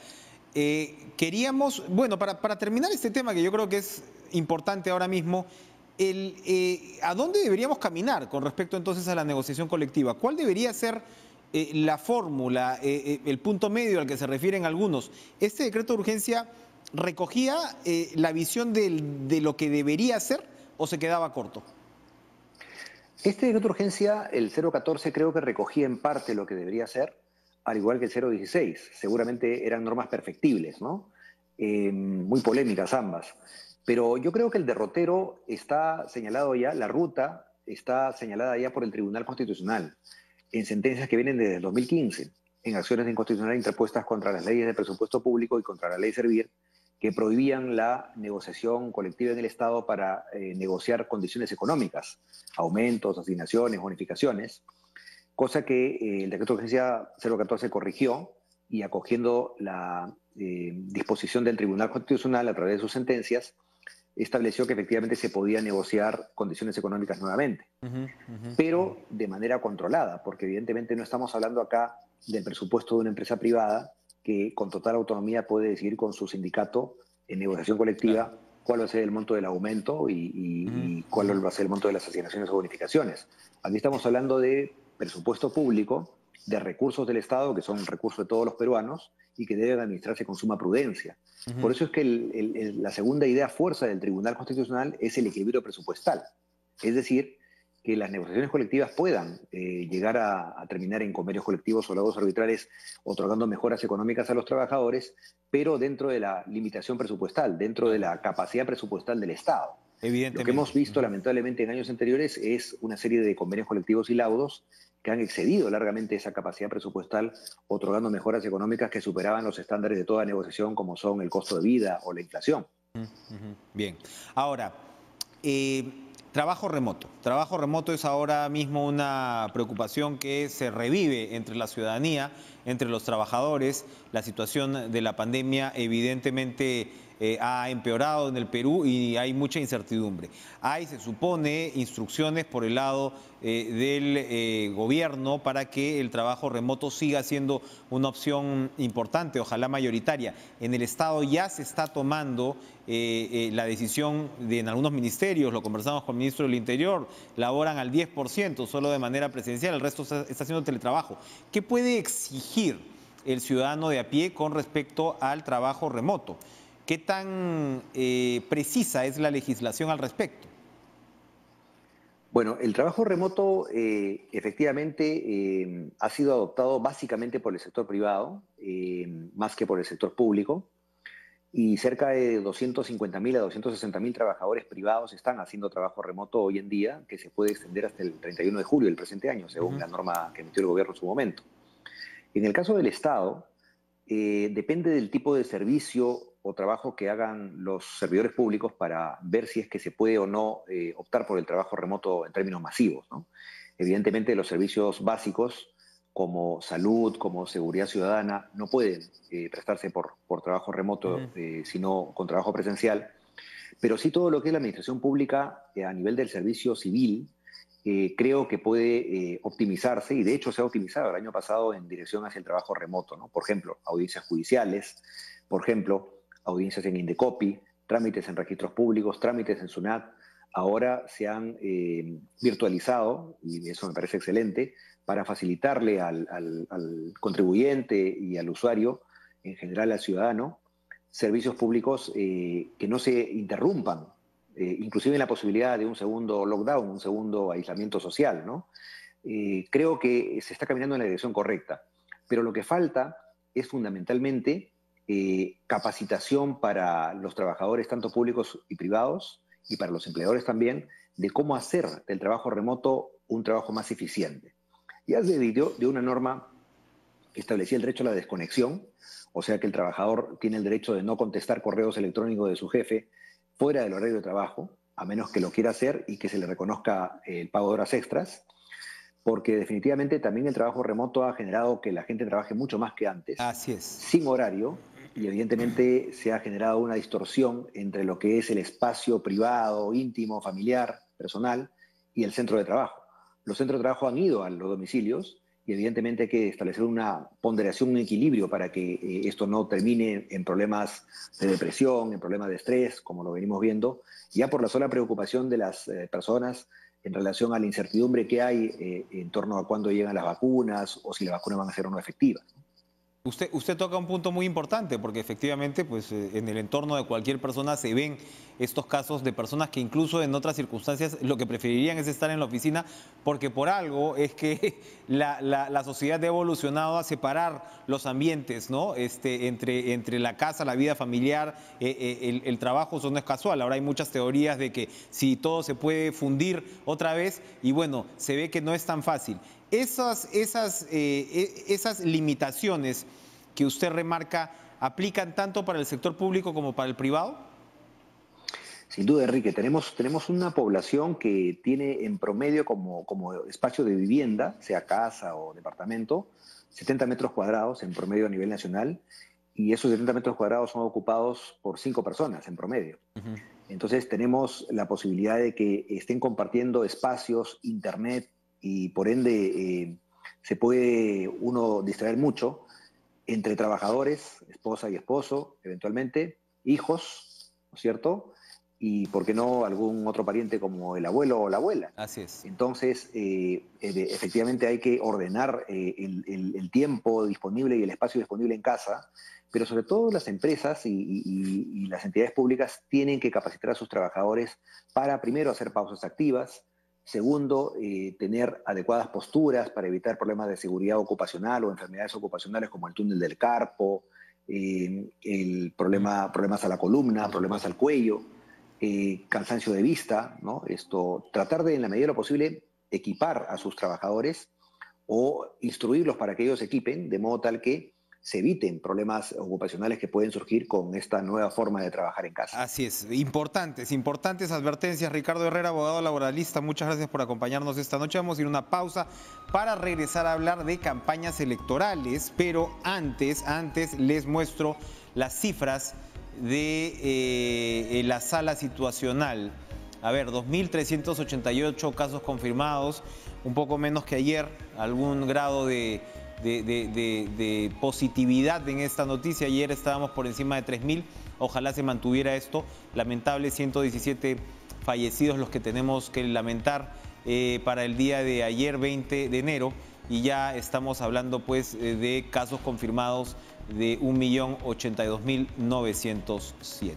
Queríamos, bueno, para terminar este tema que yo creo que es importante ahora mismo, ¿a dónde deberíamos caminar con respecto entonces a la negociación colectiva? ¿Cuál debería ser la fórmula, el punto medio al que se refieren algunos? ¿Este decreto de urgencia recogía la visión de lo que debería ser o se quedaba corto? Este decreto de urgencia, el 014, creo que recogía en parte lo que debería ser, al igual que el 016. Seguramente eran normas perfectibles, ¿no? Muy polémicas ambas. Pero yo creo que el derrotero está señalado ya, la ruta está señalada ya por el Tribunal Constitucional, en sentencias que vienen desde el 2015, en acciones de inconstitucionalidad interpuestas contra las leyes de presupuesto público y contra la ley Servir, que prohibían la negociación colectiva en el Estado para negociar condiciones económicas, aumentos, asignaciones, bonificaciones, cosa que el decreto de urgencia 014 corrigió y acogiendo la disposición del Tribunal Constitucional a través de sus sentencias, estableció que efectivamente se podía negociar condiciones económicas nuevamente, pero de manera controlada, porque evidentemente no estamos hablando acá del presupuesto de una empresa privada que con total autonomía puede decidir con su sindicato en negociación colectiva cuál va a ser el monto del aumento y cuál va a ser el monto de las asignaciones o bonificaciones. Aquí estamos hablando de presupuesto público, de recursos del Estado, que son recursos de todos los peruanos y que deben administrarse con suma prudencia. Por eso es que la segunda idea fuerza del Tribunal Constitucional es el equilibrio presupuestal. Es decir, que las negociaciones colectivas puedan llegar a terminar en convenios colectivos o laudos arbitrales, otorgando mejoras económicas a los trabajadores, pero dentro de la limitación presupuestal, dentro de la capacidad presupuestal del Estado. Lo que hemos visto lamentablemente en años anteriores es una serie de convenios colectivos y laudos que han excedido largamente esa capacidad presupuestal, otorgando mejoras económicas que superaban los estándares de toda negociación, como son el costo de vida o la inflación. Bien. Ahora, trabajo remoto. Trabajo remoto es ahora mismo una preocupación que se revive entre la ciudadanía, entre los trabajadores. La situación de la pandemia evidentemente ha empeorado en el Perú y hay mucha incertidumbre. Hay, se supone, instrucciones por el lado del gobierno para que el trabajo remoto siga siendo una opción importante, ojalá mayoritaria. En el Estado ya se está tomando la decisión de en algunos ministerios, lo conversamos con el ministro del Interior, laboran al 10%, solo de manera presencial, el resto está haciendo teletrabajo. ¿Qué puede exigir el ciudadano de a pie con respecto al trabajo remoto? ¿Qué tan precisa es la legislación al respecto? Bueno, el trabajo remoto efectivamente ha sido adoptado básicamente por el sector privado, más que por el sector público, y cerca de 250.000 a 260.000 trabajadores privados están haciendo trabajo remoto hoy en día, que se puede extender hasta el 31 de julio del presente año, según la norma que emitió el gobierno en su momento. En el caso del Estado, depende del tipo de servicio o trabajo que hagan los servidores públicos para ver si es que se puede o no optar por el trabajo remoto en términos masivos, ¿no? Evidentemente los servicios básicos como salud, como seguridad ciudadana, no pueden prestarse por trabajo remoto, sino con trabajo presencial, pero sí todo lo que es la administración pública a nivel del servicio civil, creo que puede optimizarse, y de hecho se ha optimizado el año pasado en dirección hacia el trabajo remoto, ¿no? Por ejemplo, audiencias judiciales, por ejemplo, audiencias en Indecopi, trámites en registros públicos, trámites en SUNAT, ahora se han virtualizado, y eso me parece excelente, para facilitarle al contribuyente y al usuario, en general al ciudadano, servicios públicos que no se interrumpan, inclusive en la posibilidad de un segundo lockdown, un segundo aislamiento social, ¿no? Creo que se está caminando en la dirección correcta, pero lo que falta es fundamentalmente capacitación para los trabajadores, tanto públicos y privados, y para los empleadores también, de cómo hacer del trabajo remoto un trabajo más eficiente. Ya se dictó de una norma que establecía el derecho a la desconexión, o sea que el trabajador tiene el derecho de no contestar correos electrónicos de su jefe fuera del horario de trabajo, a menos que lo quiera hacer y que se le reconozca el pago de horas extras, porque definitivamente también el trabajo remoto ha generado que la gente trabaje mucho más que antes, Así es. sin horario, y evidentemente se ha generado una distorsión entre lo que es el espacio privado, íntimo, familiar, personal, y el centro de trabajo. Los centros de trabajo han ido a los domicilios y evidentemente hay que establecer una ponderación, un equilibrio para que esto no termine en problemas de depresión, en problemas de estrés, como lo venimos viendo, ya por la sola preocupación de las personas en relación a la incertidumbre que hay en torno a cuándo llegan las vacunas o si las vacunas van a ser o no efectivas. Usted toca un punto muy importante porque efectivamente pues, en el entorno de cualquier persona se ven estos casos de personas que incluso en otras circunstancias lo que preferirían es estar en la oficina porque por algo es que la sociedad ha evolucionado a separar los ambientes, ¿no? Entre la casa, la vida familiar, el trabajo, eso no es casual. Ahora hay muchas teorías de que si todo se puede fundir otra vez y bueno, se ve que no es tan fácil. Esas limitaciones que usted remarca, ¿aplican tanto para el sector público como para el privado? Sin duda, Enrique, tenemos una población que tiene en promedio como espacio de vivienda, sea casa o departamento, 70 metros cuadrados en promedio a nivel nacional, y esos 70 metros cuadrados son ocupados por 5 personas en promedio. Entonces tenemos la posibilidad de que estén compartiendo espacios, internet, y por ende se puede uno distraer mucho entre trabajadores, esposa y esposo, eventualmente, hijos, ¿no es cierto? Y, ¿por qué no, algún otro pariente como el abuelo o la abuela? Así es. Entonces, efectivamente hay que ordenar el tiempo disponible y el espacio disponible en casa, pero sobre todo las empresas y las entidades públicas tienen que capacitar a sus trabajadores para, primero, hacer pausas activas, segundo, tener adecuadas posturas para evitar problemas de seguridad ocupacional o enfermedades ocupacionales como el túnel del carpo, problemas a la columna, problemas al cuello, cansancio de vista, ¿no? Tratar de, en la medida de lo posible, equipar a sus trabajadores o instruirlos para que ellos se equipen, de modo tal que se eviten problemas ocupacionales que pueden surgir con esta nueva forma de trabajar en casa. Así es, importantes advertencias. Ricardo Herrera, abogado laboralista, muchas gracias por acompañarnos esta noche. Vamos a ir a una pausa para regresar a hablar de campañas electorales, pero antes les muestro las cifras de la sala situacional. A ver, 2.388 casos confirmados, un poco menos que ayer, algún grado de positividad en esta noticia. Ayer estábamos por encima de 3.000, ojalá se mantuviera esto. Lamentable, 117 fallecidos los que tenemos que lamentar para el día de ayer, 20 de enero, y ya estamos hablando pues de casos confirmados de 1.082.907.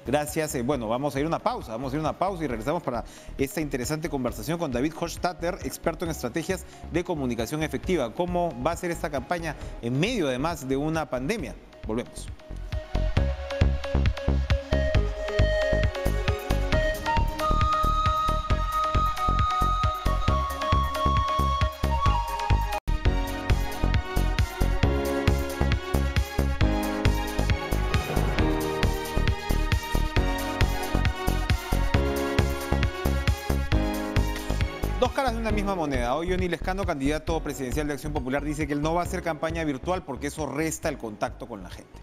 Gracias. Bueno, vamos a ir a una pausa y regresamos para esta interesante conversación con David Hochstatter, experto en estrategias de comunicación efectiva. ¿Cómo va a ser esta campaña en medio además de una pandemia? Volvemos. Dos caras de una misma moneda. Hoy Johnny Lescano, candidato presidencial de Acción Popular, dice que él no va a hacer campaña virtual porque eso resta el contacto con la gente.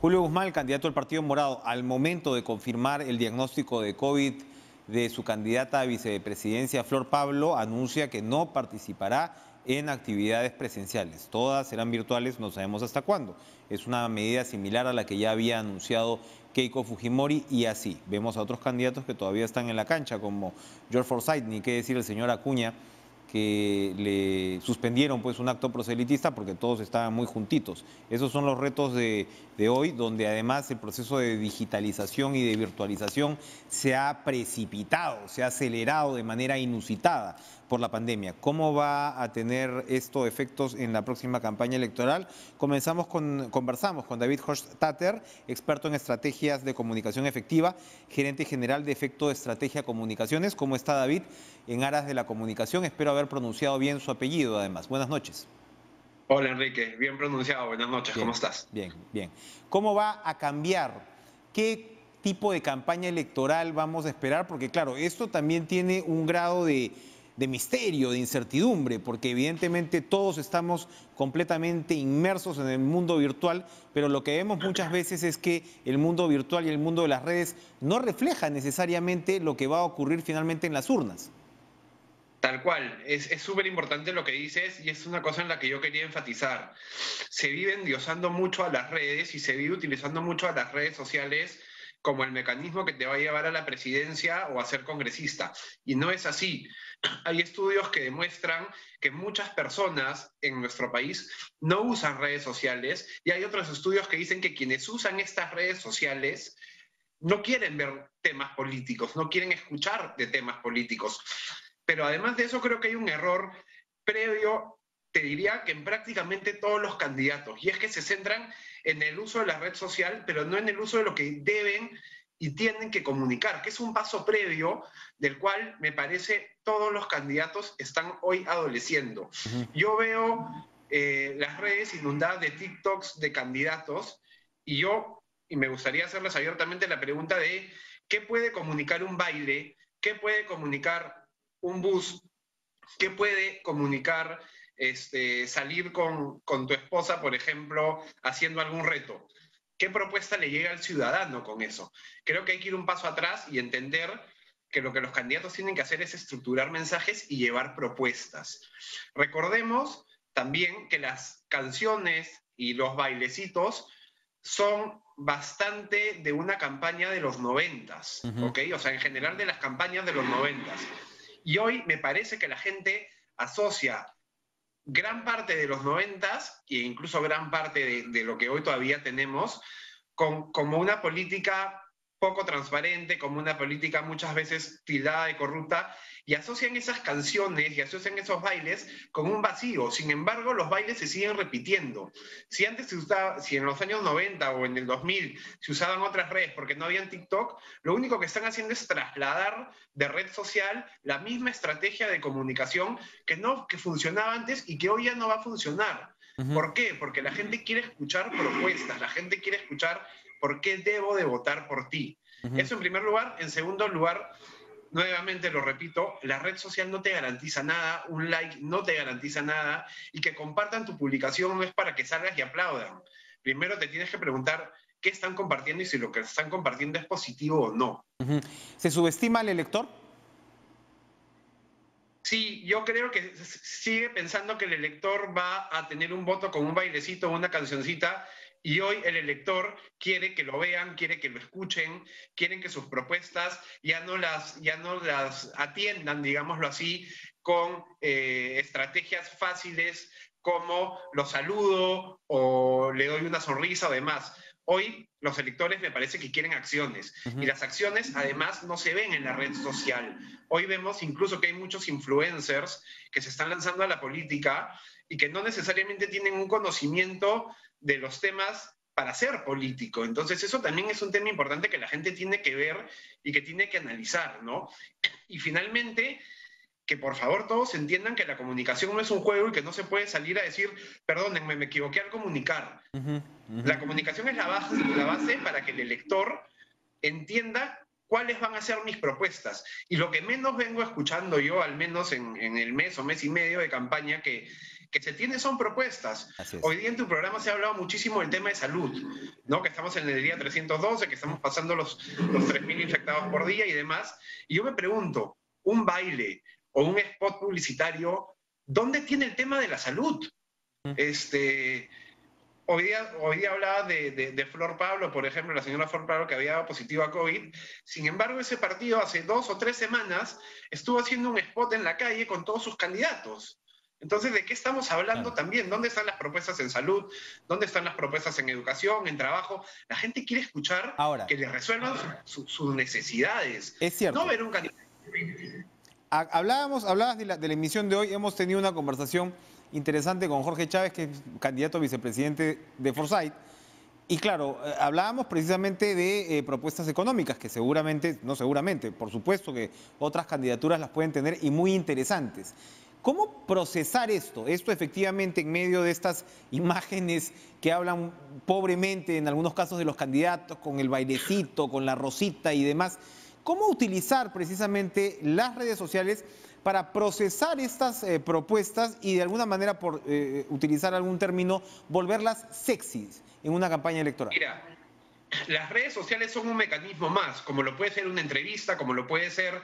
Julio Guzmán, el candidato del Partido Morado, al momento de confirmar el diagnóstico de COVID de su candidata a vicepresidencia, Flor Pablo, anuncia que no participará en actividades presenciales. Todas serán virtuales, no sabemos hasta cuándo. Es una medida similar a la que ya había anunciado Keiko Fujimori, y así vemos a otros candidatos que todavía están en la cancha, como George Forsyth, ni qué decir el señor Acuña, que le suspendieron pues un acto proselitista porque todos estaban muy juntitos. Esos son los retos de hoy, donde además el proceso de digitalización y de virtualización se ha precipitado, se ha acelerado de manera inusitada por la pandemia. ¿Cómo va a tener esto efectos en la próxima campaña electoral? Conversamos con David Hochstatter, experto en estrategias de comunicación efectiva, gerente general de Efecto de Estrategia Comunicaciones. ¿Cómo está, David? En aras de la comunicación, espero haber pronunciado bien su apellido, además. Buenas noches. Hola, Enrique. Bien pronunciado. Buenas noches. Bien, ¿cómo estás? Bien, bien. ¿Cómo va a cambiar? ¿Qué tipo de campaña electoral vamos a esperar? Porque, claro, esto también tiene un grado de misterio, de incertidumbre, porque evidentemente todos estamos completamente inmersos en el mundo virtual, pero lo que vemos muchas veces es que el mundo virtual y el mundo de las redes no refleja necesariamente lo que va a ocurrir finalmente en las urnas. Tal cual, es súper importante lo que dices y es una cosa en la que yo quería enfatizar. Se vive endiosando mucho a las redes y se vive utilizando mucho a las redes sociales como el mecanismo que te va a llevar a la presidencia o a ser congresista. Y no es así. Hay estudios que demuestran que muchas personas en nuestro país no usan redes sociales, y hay otros estudios que dicen que quienes usan estas redes sociales no quieren ver temas políticos, no quieren escuchar de temas políticos. Pero además de eso, creo que hay un error previo, te diría que en prácticamente todos los candidatos, y es que se centran en el uso de la red social, pero no en el uso de lo que deben y tienen que comunicar, que es un paso previo del cual me parece todos los candidatos están hoy adoleciendo. Yo veo las redes inundadas de TikToks de candidatos y me gustaría hacerles abiertamente la pregunta de ¿qué puede comunicar un baile? ¿Qué puede comunicar un bus? ¿Qué puede comunicar salir con tu esposa, por ejemplo, haciendo algún reto? ¿Qué propuesta le llega al ciudadano con eso? Creo que hay que ir un paso atrás y entender que lo que los candidatos tienen que hacer es estructurar mensajes y llevar propuestas. Recordemos también que las canciones y los bailecitos son bastante de una campaña de los 90s, ¿ok? O sea, en general de las campañas de los 90s. Y hoy me parece que la gente asocia gran parte de los 90s e incluso gran parte de lo que hoy todavía tenemos como una política poco transparente, como una política muchas veces tildada de corrupta, y asocian esas canciones y asocian esos bailes con un vacío. Sin embargo, los bailes se siguen repitiendo. Si antes se usaba, si en los años 90 o en el 2000 se usaban otras redes porque no habían TikTok, lo único que están haciendo es trasladar de red social la misma estrategia de comunicación que funcionaba antes y que hoy ya no va a funcionar. ¿Por qué? Porque la gente quiere escuchar propuestas, la gente quiere escuchar por qué debo de votar por ti. Eso en primer lugar. En segundo lugar, nuevamente lo repito, la red social no te garantiza nada, un like no te garantiza nada, y que compartan tu publicación no es para que salgas y aplaudan. Primero te tienes que preguntar qué están compartiendo y si lo que están compartiendo es positivo o no. ¿Se subestima al elector? Sí, yo creo que sigue pensando que el elector va a tener un voto con un bailecito o una cancioncita, y hoy el elector quiere que lo vean, quiere que lo escuchen, quieren que sus propuestas ya no las atiendan, digámoslo así, con estrategias fáciles como lo saludo o le doy una sonrisa o demás. Hoy los electores me parece que quieren acciones, y las acciones además no se ven en la red social. Hoy vemos incluso que hay muchos influencers que se están lanzando a la política y que no necesariamente tienen un conocimiento de los temas para ser político. Entonces eso también es un tema importante que la gente tiene que ver y que tiene que analizar, ¿no? Y finalmente, que por favor todos entiendan que la comunicación no es un juego y que no se puede salir a decir, perdónenme, me equivoqué al comunicar. La comunicación es la base para que el elector entienda cuáles van a ser mis propuestas. Y lo que menos vengo escuchando yo, al menos en el mes o mes y medio de campaña que se tiene, son propuestas. Hoy día en tu programa se ha hablado muchísimo del tema de salud, ¿no? Que estamos en el día 312, que estamos pasando los 3.000 infectados por día y demás. Y yo me pregunto, un baile o un spot publicitario, ¿dónde tiene el tema de la salud? Hoy día hablaba de Flor Pablo, por ejemplo, la señora Flor Pablo, que había dado positivo a COVID. Sin embargo, ese partido hace 2 o 3 semanas estuvo haciendo un spot en la calle con todos sus candidatos. Entonces, ¿de qué estamos hablando también? ¿Dónde están las propuestas en salud? ¿Dónde están las propuestas en educación, en trabajo? La gente quiere escuchar que le resuelvan sus necesidades. Es cierto. No ver un candidato. Hablabas de la emisión de hoy. Hemos tenido una conversación interesante con Jorge Chávez, que es candidato a vicepresidente de Forsyth. Y claro, hablábamos precisamente de propuestas económicas, que por supuesto que otras candidaturas las pueden tener y muy interesantes. ¿Cómo procesar esto? Esto efectivamente en medio de estas imágenes que hablan pobremente en algunos casos de los candidatos, con el bailecito, con la rosita y demás. ¿Cómo utilizar precisamente las redes sociales para procesar estas propuestas y de alguna manera, por utilizar algún término, volverlas sexys en una campaña electoral? Mira, las redes sociales son un mecanismo más, como lo puede ser una entrevista, como lo puede ser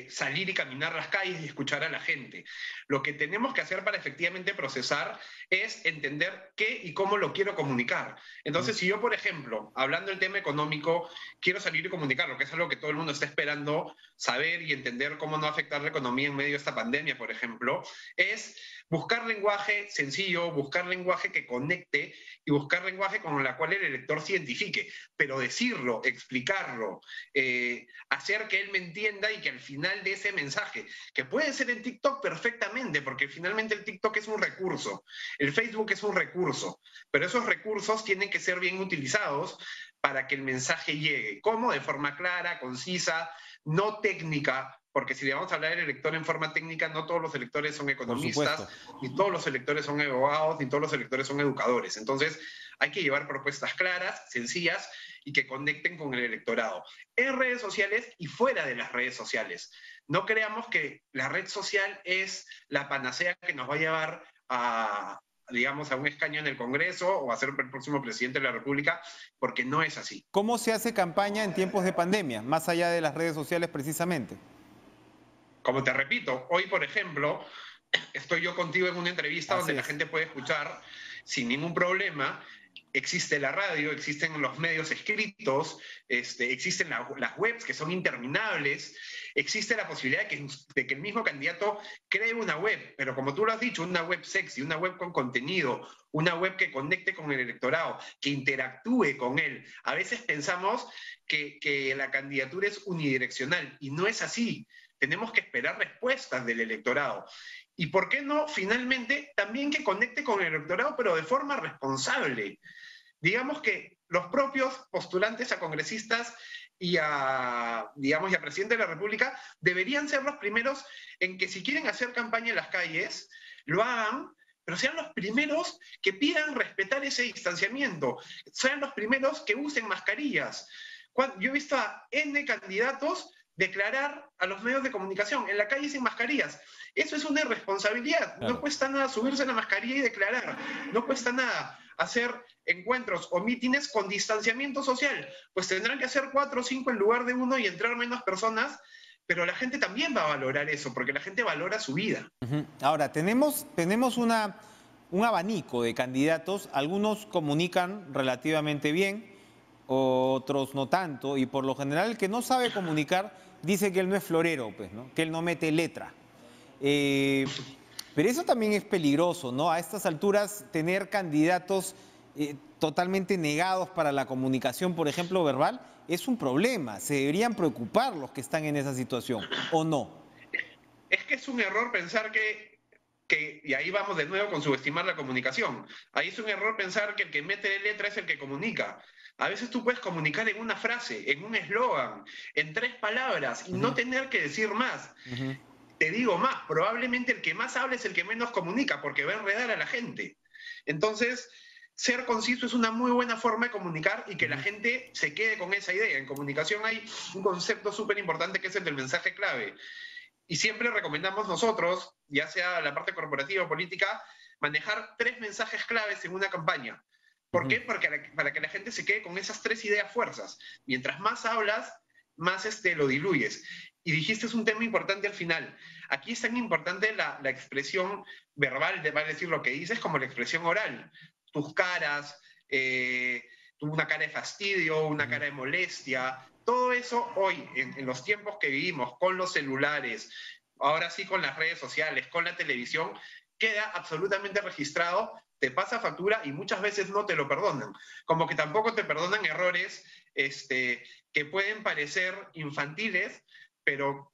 salir y caminar las calles y escuchar a la gente. Lo que tenemos que hacer para efectivamente procesar es entender qué y cómo lo quiero comunicar. Entonces, si yo, por ejemplo, hablando del tema económico, quiero salir y comunicarlo, que es algo que todo el mundo está esperando saber y entender cómo no afectar la economía en medio de esta pandemia, por ejemplo, es buscar lenguaje sencillo, buscar lenguaje que conecte y buscar lenguaje con el cual el elector se identifique, pero decirlo, explicarlo, hacer que él me entienda y que al final de ese mensaje, que puede ser en TikTok perfectamente, porque finalmente el TikTok es un recurso, el Facebook es un recurso, pero esos recursos tienen que ser bien utilizados para que el mensaje llegue. ¿Cómo? De forma clara, concisa, no técnica, porque si le vamos a hablar del elector en forma técnica, no todos los electores son economistas, ni todos los electores son abogados, ni todos los electores son educadores. Entonces, hay que llevar propuestas claras, sencillas y que conecten con el electorado, en redes sociales y fuera de las redes sociales. No creamos que la red social es la panacea que nos va a llevar a, digamos, a un escaño en el Congreso o a ser el próximo presidente de la República, porque no es así. ¿Cómo se hace campaña en tiempos de pandemia, más allá de las redes sociales precisamente? Como te repito, hoy, por ejemplo, estoy yo contigo en una entrevista donde la gente puede escuchar sin ningún problema. Existe la radio, existen los medios escritos, existen las webs que son interminables, existe la posibilidad de que el mismo candidato cree una web, pero como tú lo has dicho, una web sexy, una web con contenido, una web que conecte con el electorado, que interactúe con él. A veces pensamos que la candidatura es unidireccional y no es así. Tenemos que esperar respuestas del electorado. Y por qué no, finalmente, también que conecte con el electorado, pero de forma responsable. Digamos que los propios postulantes a congresistas y a presidente de la República deberían ser los primeros en que si quieren hacer campaña en las calles, lo hagan, pero sean los primeros que pidan respetar ese distanciamiento, sean los primeros que usen mascarillas. Yo he visto a N candidatos declarar a los medios de comunicación en la calle sin mascarillas. Eso es una irresponsabilidad. Claro. No cuesta nada subirse a la mascarilla y declarar. No cuesta nada hacer encuentros o mítines con distanciamiento social. Pues tendrán que hacer 4 o 5 en lugar de 1 y entrar menos personas, pero la gente también va a valorar eso, porque la gente valora su vida. Ahora, tenemos un abanico de candidatos. Algunos comunican relativamente bien, otros no tanto, y por lo general el que no sabe comunicar dice que él no es florero, pues, ¿no? Que él no mete letra. Pero eso también es peligroso, ¿no? A estas alturas tener candidatos totalmente negados para la comunicación, por ejemplo, verbal, es un problema. Se deberían preocupar los que están en esa situación, ¿o no? Es que es un error pensar y ahí vamos de nuevo con subestimar la comunicación. Ahí es un error pensar que el que mete letra es el que comunica. A veces tú puedes comunicar en una frase, en un eslogan, en 3 palabras y no tener que decir más. Te digo más, probablemente el que más habla es el que menos comunica porque va a enredar a la gente. Entonces, ser conciso es una muy buena forma de comunicar y que la gente se quede con esa idea. En comunicación hay un concepto súper importante que es el del mensaje clave. Y siempre recomendamos nosotros, ya sea la parte corporativa o política, manejar 3 mensajes claves en una campaña. ¿Por qué? Porque para que la gente se quede con esas 3 ideas fuerzas. Mientras más hablas, más lo diluyes. Y dijiste es un tema importante al final. Aquí es tan importante la expresión verbal, de decir lo que dices, como la expresión oral. Tus caras, una cara de fastidio, una cara de molestia, todo eso hoy, en los tiempos que vivimos, con los celulares, ahora sí con las redes sociales, con la televisión, queda absolutamente registrado, te pasa factura y muchas veces no te lo perdonan. Como que tampoco te perdonan errores que pueden parecer infantiles, pero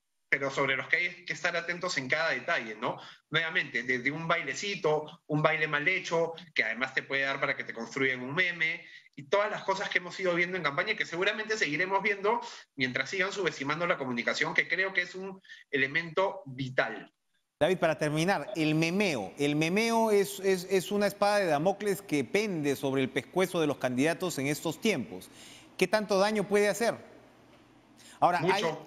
sobre los que hay que estar atentos en cada detalle, ¿no? Nuevamente, desde un bailecito, un baile mal hecho, que además te puede dar para que te construyan un meme, y todas las cosas que hemos ido viendo en campaña y que seguramente seguiremos viendo mientras sigan subestimando la comunicación, que creo que es un elemento vital. David, para terminar, el memeo es una espada de Damocles que pende sobre el pescuezo de los candidatos en estos tiempos. ¿Qué tanto daño puede hacer? Ahora,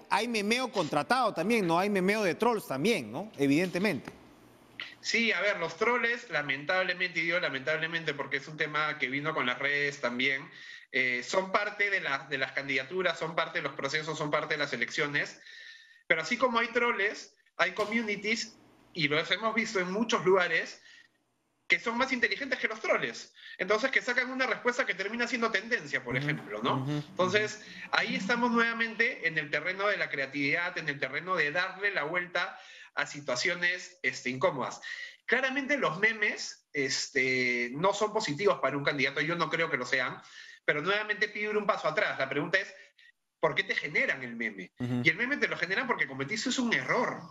hay memeo contratado también, ¿no? Hay memeo de trolls también, ¿no? Evidentemente. Sí, a ver, los troles, lamentablemente, y digo lamentablemente porque es un tema que vino con las redes también, son parte de las candidaturas, son parte de los procesos, son parte de las elecciones, Pero así como hay troles, hay communities, y lo hemos visto en muchos lugares, que son más inteligentes que los troles. Entonces, que sacan una respuesta que termina siendo tendencia, por ejemplo, ¿no? Entonces, ahí estamos nuevamente en el terreno de la creatividad, en el terreno de darle la vuelta a situaciones incómodas. Claramente los memes no son positivos para un candidato, yo no creo que lo sean, pero nuevamente pido ir un paso atrás. La pregunta es, ¿por qué te generan el meme? Y el meme te lo generan porque cometiste un error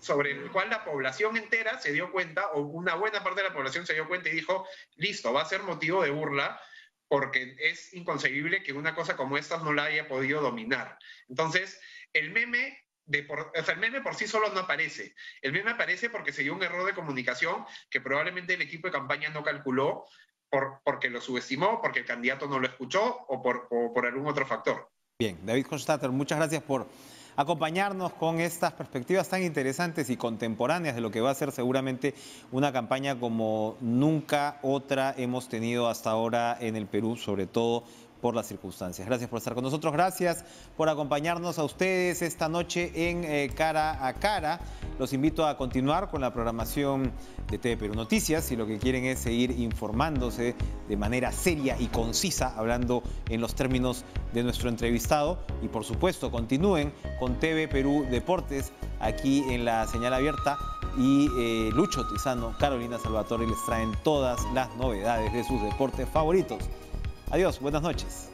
sobre el cual la población entera se dio cuenta, o una buena parte de la población se dio cuenta y dijo, listo, va a ser motivo de burla, porque es inconcebible que una cosa como esta no la haya podido dominar. Entonces, el meme por sí solo no aparece. El meme aparece porque se dio un error de comunicación que probablemente el equipo de campaña no calculó, porque lo subestimó, porque el candidato no lo escuchó o por algún otro factor. Bien, David Hochstadter, muchas gracias por acompañarnos con estas perspectivas tan interesantes y contemporáneas de lo que va a ser seguramente una campaña como nunca otra hemos tenido hasta ahora en el Perú, sobre todo por las circunstancias. Gracias por estar con nosotros, gracias por acompañarnos a ustedes esta noche en Cara a Cara. Los invito a continuar con la programación de TV Perú Noticias si lo que quieren es seguir informándose de manera seria y concisa, hablando en los términos de nuestro entrevistado. Y por supuesto, continúen con TV Perú Deportes aquí en la señal abierta. Y Lucho Tizano, Carolina Salvatore les traen todas las novedades de sus deportes favoritos. Adiós, buenas noches.